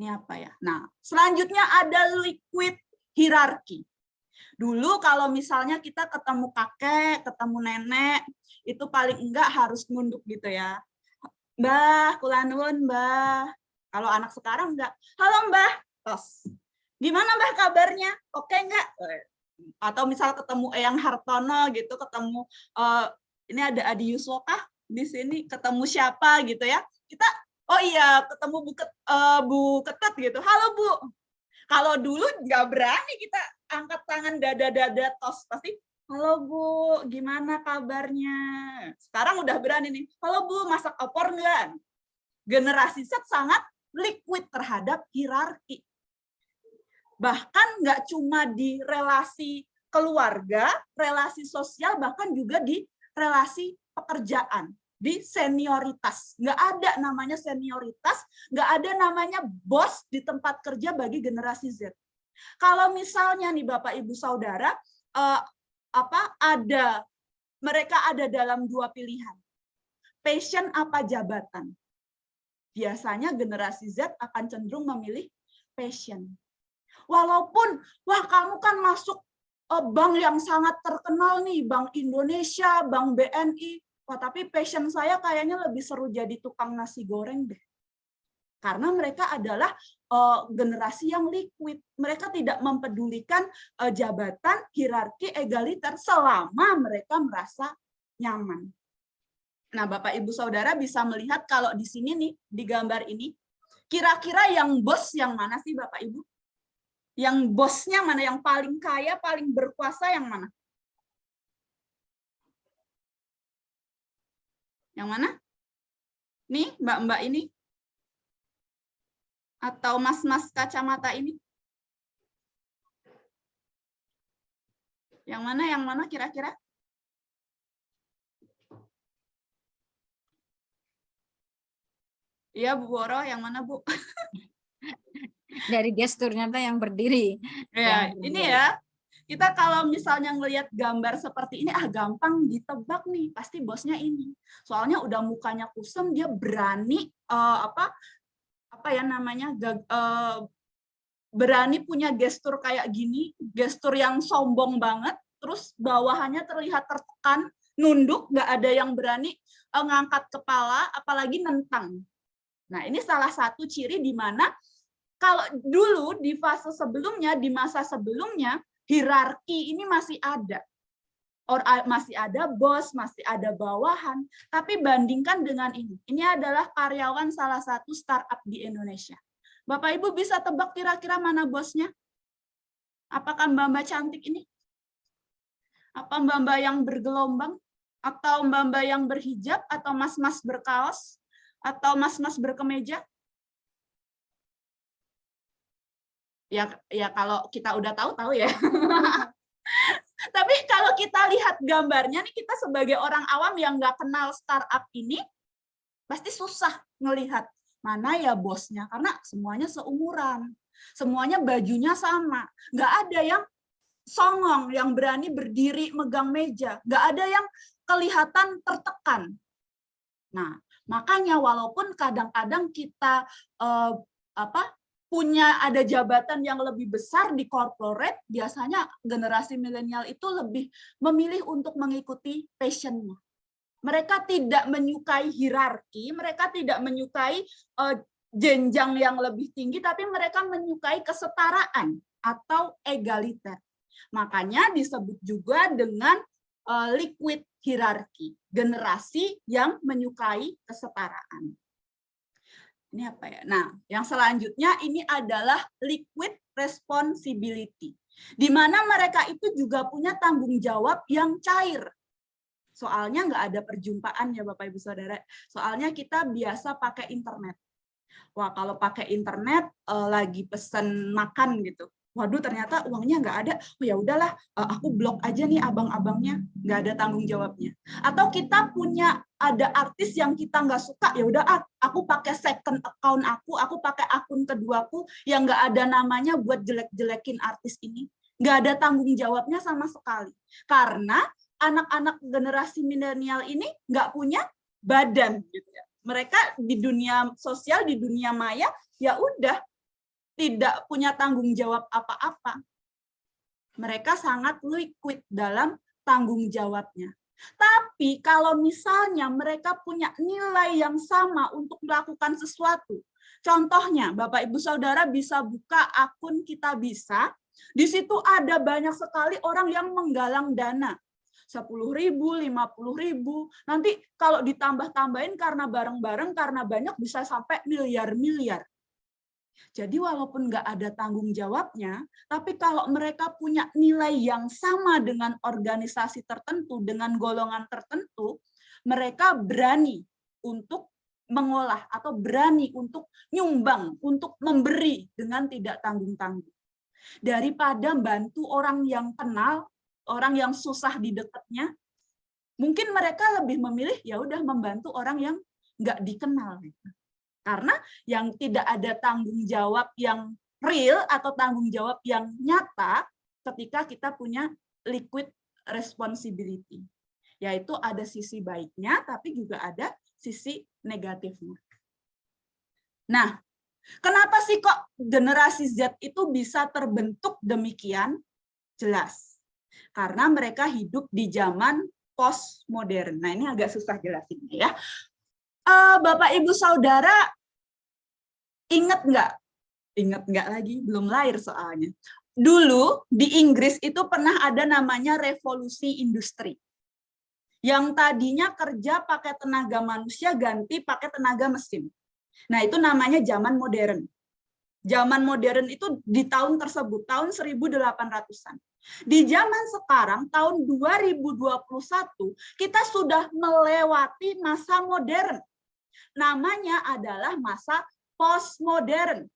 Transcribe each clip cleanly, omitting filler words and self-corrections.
Ini apa ya? Nah, selanjutnya ada liquid hierarchy. Dulu kalau misalnya kita ketemu kakek, ketemu nenek, itu paling enggak harus nunduk gitu ya. Mbah, kula nuwun, Mbah. Kalau anak sekarang enggak, halo Mbah, tos. Gimana Mbah kabarnya? Oke enggak? Atau misal ketemu Eyang Hartono gitu, ketemu ini ada Adi Yuswo kah di sini, ketemu siapa gitu ya. Kita oh iya, ketemu Bu Ketut gitu. Halo Bu. Kalau dulu nggak berani kita angkat tangan dada-dada tos, pasti halo Bu, gimana kabarnya? Sekarang udah berani nih. Halo Bu, masak opor nggak? Generasi Z sangat liquid terhadap hierarki. Bahkan nggak cuma di relasi keluarga, relasi sosial, bahkan juga di relasi pekerjaan, di senioritas. Nggak ada namanya senioritas, nggak ada namanya bos di tempat kerja bagi generasi Z. Kalau misalnya nih Bapak Ibu Saudara, mereka ada dalam dua pilihan, passion apa jabatan. Biasanya generasi Z akan cenderung memilih passion. Walaupun, wah kamu kan masuk bank yang sangat terkenal nih, Bank Indonesia, Bank BNI, wah tapi passion saya kayaknya lebih seru jadi tukang nasi goreng deh. Karena mereka adalah generasi yang liquid. Mereka tidak mempedulikan jabatan, hierarki, egaliter selama mereka merasa nyaman. Nah, Bapak Ibu Saudara bisa melihat kalau di sini nih, di gambar ini, kira-kira yang bos yang mana sih Bapak Ibu? Yang bosnya mana, yang paling kaya, paling berkuasa yang mana? Yang mana? Nih, mbak-mbak ini? Atau mas-mas kacamata ini? Yang mana kira-kira? Iya, Bu Woro, yang mana, Bu? Dari gesturnya tuh yang berdiri. Ya, ini ya. Kita kalau misalnya ngelihat gambar seperti ini, gampang ditebak nih, pasti bosnya ini. Soalnya udah mukanya kusem, dia berani berani punya gestur kayak gini, gestur yang sombong banget, terus bawahannya terlihat tertekan, nunduk, nggak ada yang berani ngangkat kepala, apalagi nentang. Nah, ini salah satu ciri di mana kalau dulu di fase sebelumnya, di masa sebelumnya, hierarki ini masih ada. Masih ada bos, masih ada bawahan. Tapi bandingkan dengan ini adalah karyawan salah satu startup di Indonesia. Bapak Ibu bisa tebak kira-kira mana bosnya? Apakah mbak-mbak cantik ini? Apa mbak-mbak yang bergelombang? Atau mbak-mbak yang berhijab? Atau mas-mas berkaos? Atau mas-mas berkemeja? Ya kalau kita udah tahu ya. Tapi kalau kita lihat gambarnya nih, kita sebagai orang awam yang nggak kenal startup ini, pasti susah ngelihat mana ya bosnya, karena semuanya seumuran, semuanya bajunya sama, nggak ada yang songong, yang berani berdiri megang meja, nggak ada yang kelihatan tertekan. Nah, makanya walaupun kadang-kadang kita punya ada jabatan yang lebih besar di corporate, biasanya generasi milenial itu lebih memilih untuk mengikuti passion-nya. Mereka tidak menyukai hierarki, mereka tidak menyukai jenjang yang lebih tinggi, tapi mereka menyukai kesetaraan atau egaliter. Makanya disebut juga dengan liquid hierarki, generasi yang menyukai kesetaraan. Ini apa ya? Nah, yang selanjutnya ini adalah liquid responsibility, di mana mereka itu juga punya tanggung jawab yang cair. Soalnya nggak ada perjumpaan ya Bapak Ibu Saudara. Soalnya kita biasa pakai internet. Wah, kalau pakai internet lagi pesen makan gitu. Waduh, ternyata uangnya nggak ada. Oh ya udahlah, aku blok aja nih abang-abangnya, nggak ada tanggung jawabnya. Atau kita punya ada artis yang kita nggak suka, ya udah aku pakai second account aku pakai akun keduaku yang nggak ada namanya buat jelek-jelekin artis ini. Nggak ada tanggung jawabnya sama sekali. Karena anak-anak generasi milenial ini nggak punya badan, gitu ya. Mereka di dunia sosial, di dunia maya, ya udah tidak punya tanggung jawab apa-apa. Mereka sangat liquid dalam tanggung jawabnya. Tapi kalau misalnya mereka punya nilai yang sama untuk melakukan sesuatu, contohnya Bapak Ibu Saudara bisa buka akun Kitabisa, di situ ada banyak sekali orang yang menggalang dana. 10.000, 50.000, nanti kalau ditambah-tambahin karena bareng-bareng, karena banyak bisa sampai miliar-miliar. Jadi walaupun nggak ada tanggung jawabnya, tapi kalau mereka punya nilai yang sama dengan organisasi tertentu, dengan golongan tertentu, mereka berani untuk mengolah atau berani untuk nyumbang, untuk memberi dengan tidak tanggung-tanggung. Daripada bantu orang yang kenal, orang yang susah di dekatnya, mungkin mereka lebih memilih ya udah membantu orang yang nggak dikenal. Karena yang tidak ada tanggung jawab yang real atau tanggung jawab yang nyata ketika kita punya liquid responsibility. Yaitu ada sisi baiknya, tapi juga ada sisi negatifnya. Nah, kenapa sih kok generasi Z itu bisa terbentuk demikian? Jelas. Karena mereka hidup di zaman postmodern. Nah, ini agak susah jelasinnya ya. Bapak Ibu Saudara ingat nggak? Ingat nggak lagi? Belum lahir soalnya. Dulu di Inggris itu pernah ada namanya revolusi industri. Yang tadinya kerja pakai tenaga manusia ganti pakai tenaga mesin. Nah, itu namanya zaman modern. Zaman modern itu di tahun tersebut, tahun 1800-an. Di zaman sekarang, tahun 2021, kita sudah melewati masa modern. Namanya adalah masa postmodern.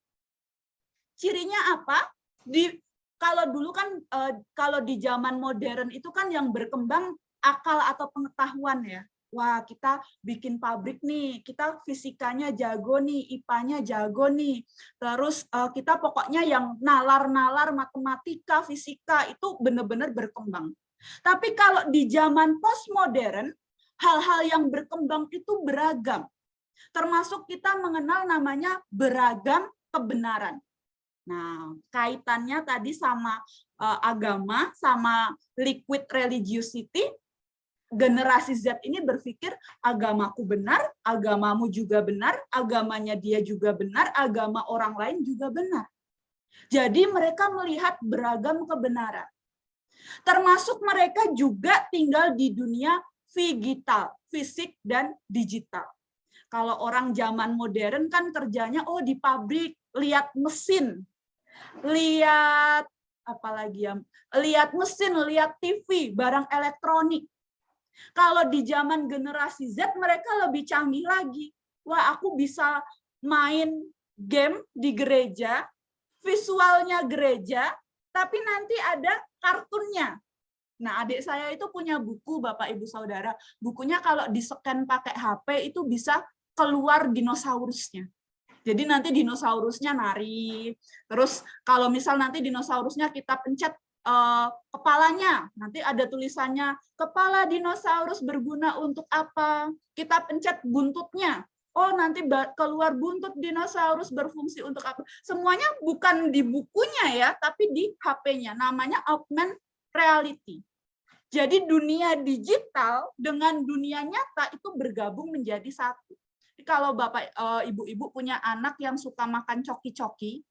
Cirinya apa? Kalau dulu kan, kalau di zaman modern itu kan yang berkembang akal atau pengetahuan ya. Wah, kita bikin pabrik nih, kita fisikanya jago nih, IPA-nya jago nih. Terus kita pokoknya yang nalar-nalar matematika, fisika itu benar-benar berkembang. Tapi kalau di zaman postmodern, hal-hal yang berkembang itu beragam. Termasuk kita mengenal namanya beragam kebenaran. Nah, kaitannya tadi sama agama, sama liquid religiosity. Generasi Z ini berpikir agamaku benar, agamamu juga benar, agamanya dia juga benar, agama orang lain juga benar. Jadi mereka melihat beragam kebenaran. Termasuk mereka juga tinggal di dunia digital, fisik dan digital. Kalau orang zaman modern kan kerjanya di pabrik, lihat mesin, lihat apalagi ya, lihat mesin, lihat TV, barang elektronik. Kalau di zaman generasi Z mereka lebih canggih lagi. Wah, aku bisa main game di gereja, visualnya gereja, tapi nanti ada kartunnya. Nah, adik saya itu punya buku, Bapak Ibu Saudara. Bukunya kalau di-scan pakai HP itu bisa keluar dinosaurusnya. Jadi nanti dinosaurusnya nari. Terus kalau misal nanti dinosaurusnya kita pencet kepalanya, nanti ada tulisannya, kepala dinosaurus berguna untuk apa? Kita pencet buntutnya. Oh, nanti keluar buntut dinosaurus berfungsi untuk apa? Semuanya bukan di bukunya ya, tapi di HP-nya. Namanya augmented reality. Jadi dunia digital dengan dunia nyata itu bergabung menjadi satu. Jadi kalau Bapak Ibu-ibu punya anak yang suka makan coki-coki,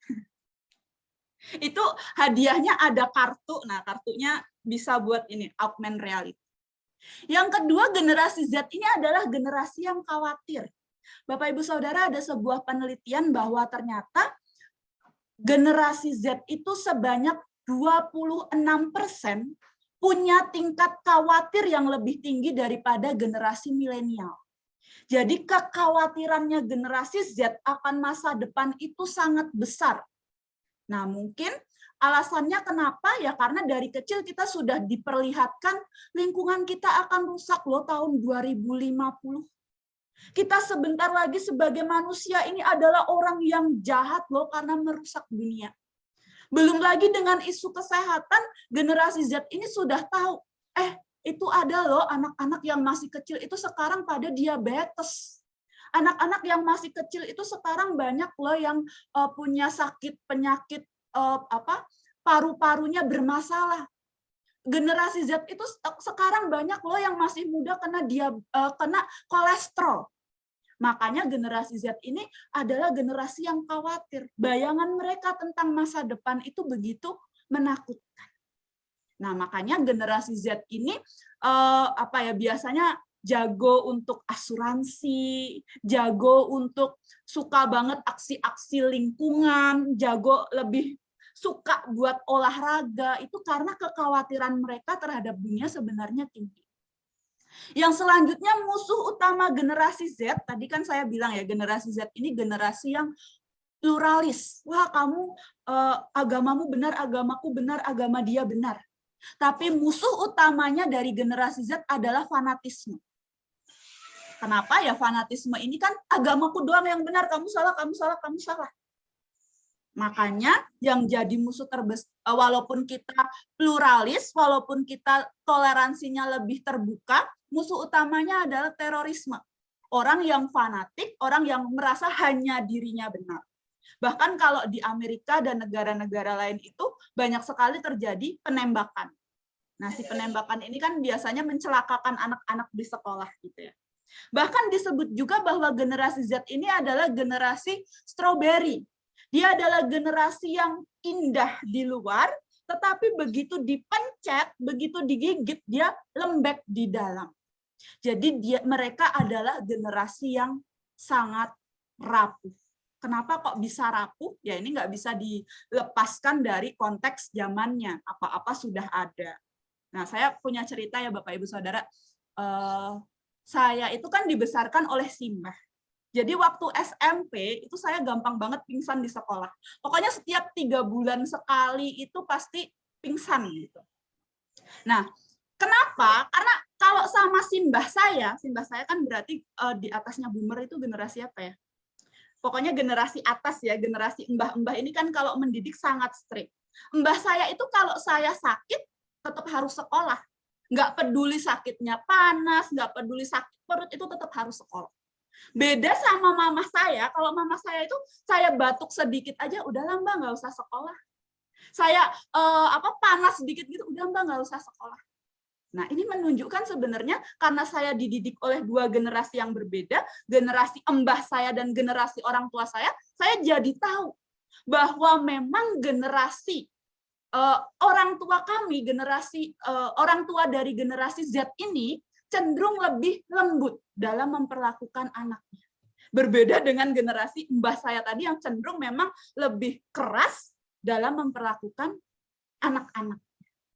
itu hadiahnya ada kartu. Nah, kartunya bisa buat ini, augmented reality. Yang kedua, generasi Z ini adalah generasi yang khawatir. Bapak Ibu Saudara, ada sebuah penelitian bahwa ternyata generasi Z itu sebanyak 26% punya tingkat khawatir yang lebih tinggi daripada generasi milenial. Jadi kekhawatirannya generasi Z akan masa depan itu sangat besar. Nah, mungkin alasannya kenapa? Ya karena dari kecil kita sudah diperlihatkan lingkungan kita akan rusak loh tahun 2050. Kita sebentar lagi sebagai manusia ini adalah orang yang jahat loh karena merusak dunia. Belum lagi dengan isu kesehatan, generasi Z ini sudah tahu, itu ada loh anak-anak yang masih kecil itu sekarang pada diabetes. Anak-anak yang masih kecil itu sekarang banyak loh yang punya penyakit paru-parunya bermasalah. Generasi Z itu sekarang banyak loh yang masih muda kena kolesterol. Makanya generasi Z ini adalah generasi yang khawatir. Bayangan mereka tentang masa depan itu begitu menakutkan. Nah, makanya generasi Z ini biasanya jago untuk asuransi, jago untuk suka banget aksi-aksi lingkungan, jago lebih suka buat olahraga, itu karena kekhawatiran mereka terhadap dunia sebenarnya tinggi. Yang selanjutnya musuh utama generasi Z, tadi kan saya bilang ya, generasi Z ini generasi yang pluralis. Wah, kamu agamamu benar, agamaku benar, agama dia benar. Tapi musuh utamanya dari generasi Z adalah fanatisme. Kenapa ya fanatisme ini kan agamaku doang yang benar, kamu salah, kamu salah, kamu salah. Makanya yang jadi musuh terbesar, walaupun kita pluralis, walaupun kita toleransinya lebih terbuka, musuh utamanya adalah terorisme. Orang yang fanatik, orang yang merasa hanya dirinya benar. Bahkan kalau di Amerika dan negara-negara lain itu banyak sekali terjadi penembakan. Nah, si penembakan ini kan biasanya mencelakakan anak-anak di sekolah gitu ya. Bahkan disebut juga bahwa generasi Z ini adalah generasi strawberry. Dia adalah generasi yang indah di luar, tetapi begitu dipencet, begitu digigit, dia lembek di dalam. Jadi mereka adalah generasi yang sangat rapuh. Kenapa kok bisa rapuh? Ya ini nggak bisa dilepaskan dari konteks zamannya. Apa-apa sudah ada. Nah, saya punya cerita ya Bapak Ibu Saudara. Saya itu kan dibesarkan oleh simbah. Jadi waktu SMP itu saya gampang banget pingsan di sekolah. Pokoknya setiap 3 bulan sekali itu pasti pingsan gitu. Nah, kenapa? Karena kalau sama simbah saya kan berarti di atasnya boomer itu generasi apa ya? Pokoknya generasi atas ya, generasi mbah-mbah ini kan kalau mendidik sangat strict. Mbah saya itu kalau saya sakit tetap harus sekolah. Nggak peduli sakitnya panas, nggak peduli sakit perut, itu tetap harus sekolah. Beda sama mama saya, kalau mama saya itu saya batuk sedikit aja, udahlah Mbak nggak usah sekolah. Saya panas sedikit gitu, udah Mbak nggak usah sekolah. Nah, ini menunjukkan sebenarnya karena saya dididik oleh 2 generasi yang berbeda, generasi embah saya dan generasi orang tua saya jadi tahu bahwa memang generasi orang tua kami, orang tua dari generasi Z ini cenderung lebih lembut dalam memperlakukan anaknya. Berbeda dengan generasi mbah saya tadi yang cenderung memang lebih keras dalam memperlakukan anak-anak.